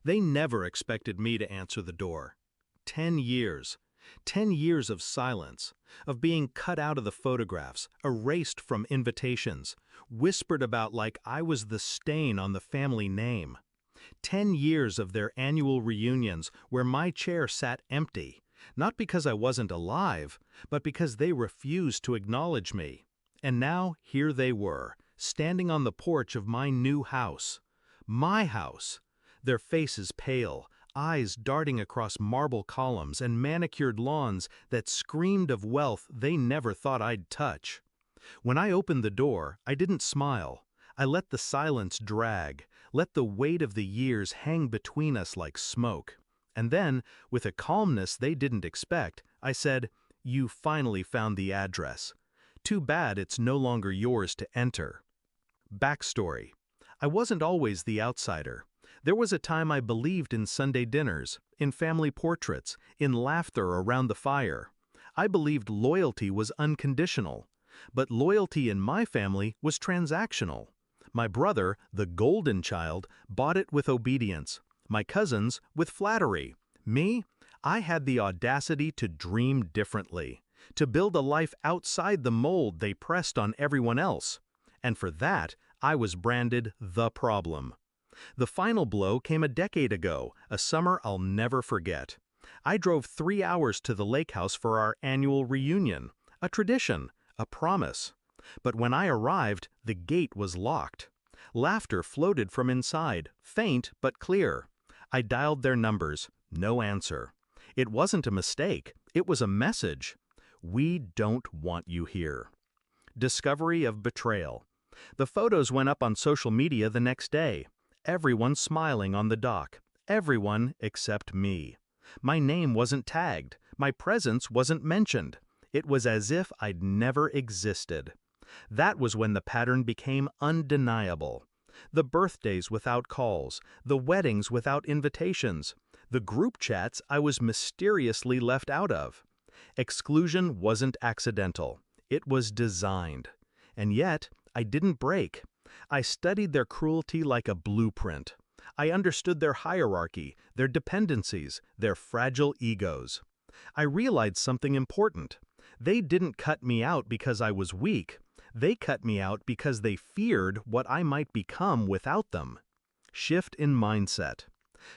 They never expected me to answer the door. 10 years. 10 years of silence, of being cut out of the photographs, erased from invitations, whispered about like I was the stain on the family name. 10 years of their annual reunions where my chair sat empty, not because I wasn't alive, but because they refused to acknowledge me. And now here they were, standing on the porch of my new house. My house. Their faces pale, eyes darting across marble columns and manicured lawns that screamed of wealth they never thought I'd touch. When I opened the door, I didn't smile. I let the silence drag, let the weight of the years hang between us like smoke. And then, with a calmness they didn't expect, I said, "You finally found the address. Too bad it's no longer yours to enter." Backstory. I wasn't always the outsider. There was a time I believed in Sunday dinners, in family portraits, in laughter around the fire. I believed loyalty was unconditional. But loyalty in my family was transactional. My brother, the golden child, bought it with obedience. My cousins, with flattery. Me? I had the audacity to dream differently, to build a life outside the mold they pressed on everyone else. And for that, I was branded the problem. The final blow came a decade ago, a summer I'll never forget. I drove 3 hours to the lake house for our annual reunion, a tradition, a promise. But when I arrived, the gate was locked. Laughter floated from inside, faint but clear. I dialed their numbers, no answer. It wasn't a mistake, it was a message. We don't want you here. Discovery of betrayal. The photos went up on social media the next day. Everyone smiling on the dock. Everyone except me. My name wasn't tagged. My presence wasn't mentioned. It was as if I'd never existed. That was when the pattern became undeniable. The birthdays without calls, the weddings without invitations, the group chats I was mysteriously left out of. Exclusion wasn't accidental. It was designed. And yet, I didn't break. I studied their cruelty like a blueprint. I understood their hierarchy, their dependencies, their fragile egos. I realized something important. They didn't cut me out because I was weak. They cut me out because they feared what I might become without them. Shift in mindset.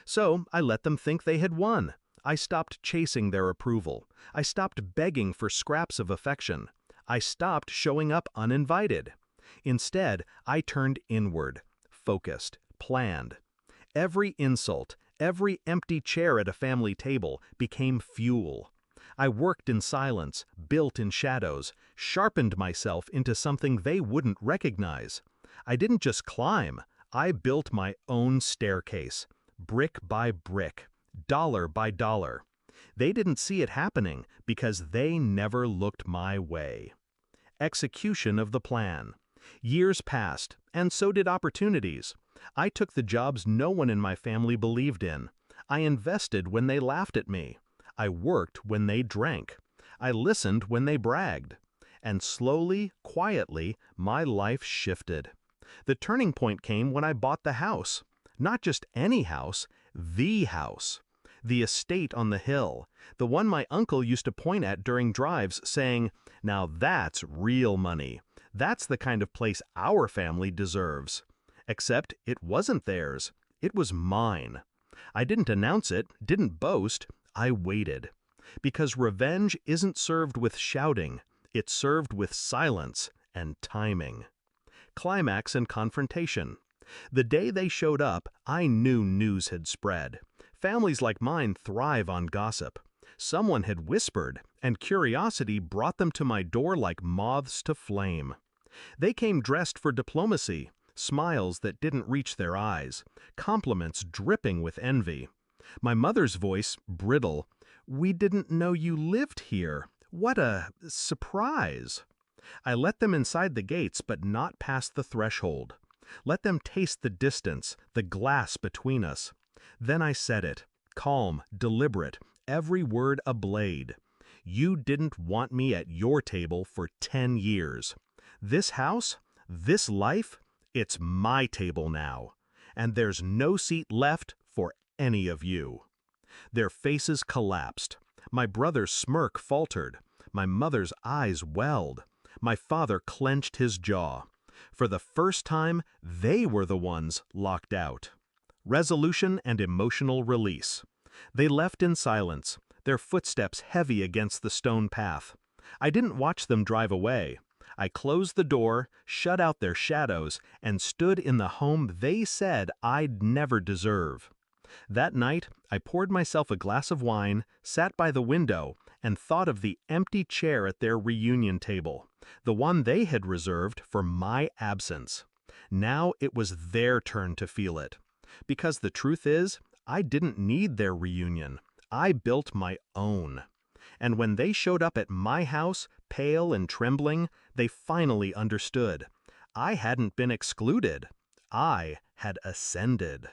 So I let them think they had won. I stopped chasing their approval. I stopped begging for scraps of affection. I stopped showing up uninvited. Instead, I turned inward, focused, planned. Every insult, every empty chair at a family table became fuel. I worked in silence, built in shadows, sharpened myself into something they wouldn't recognize. I didn't just climb, I built my own staircase, brick by brick, dollar by dollar. They didn't see it happening because they never looked my way. Execution of the plan. Years passed, and so did opportunities. I took the jobs no one in my family believed in. I invested when they laughed at me. I worked when they drank. I listened when they bragged. And slowly, quietly, my life shifted. The turning point came when I bought the house. Not just any house, the house. The estate on the hill, the one my uncle used to point at during drives saying, "Now that's real money. That's the kind of place our family deserves." Except it wasn't theirs. It was mine. I didn't announce it, didn't boast. I waited. Because revenge isn't served with shouting. It's served with silence and timing. Climax and confrontation. The day they showed up, I knew news had spread. Families like mine thrive on gossip. Someone had whispered, and curiosity brought them to my door like moths to flame. They came dressed for diplomacy, smiles that didn't reach their eyes, compliments dripping with envy. My mother's voice, brittle, "We didn't know you lived here. What a surprise." I let them inside the gates, but not past the threshold. Let them taste the distance, the glass between us. Then I said it, calm, deliberate, every word a blade. You didn't want me at your table for 10 years. This house, this life, it's my table now. And there's no seat left for any of you." Their faces collapsed. My brother's smirk faltered. My mother's eyes welled. My father clenched his jaw. For the first time, they were the ones locked out. Resolution and emotional release. They left in silence, their footsteps heavy against the stone path. I didn't watch them drive away. I closed the door, shut out their shadows, and stood in the home they said I'd never deserve. That night, I poured myself a glass of wine, sat by the window, and thought of the empty chair at their reunion table, the one they had reserved for my absence. Now it was their turn to feel it. Because the truth is, I didn't need their reunion. I built my own. And when they showed up at my house, pale and trembling, they finally understood. I hadn't been excluded. I had ascended.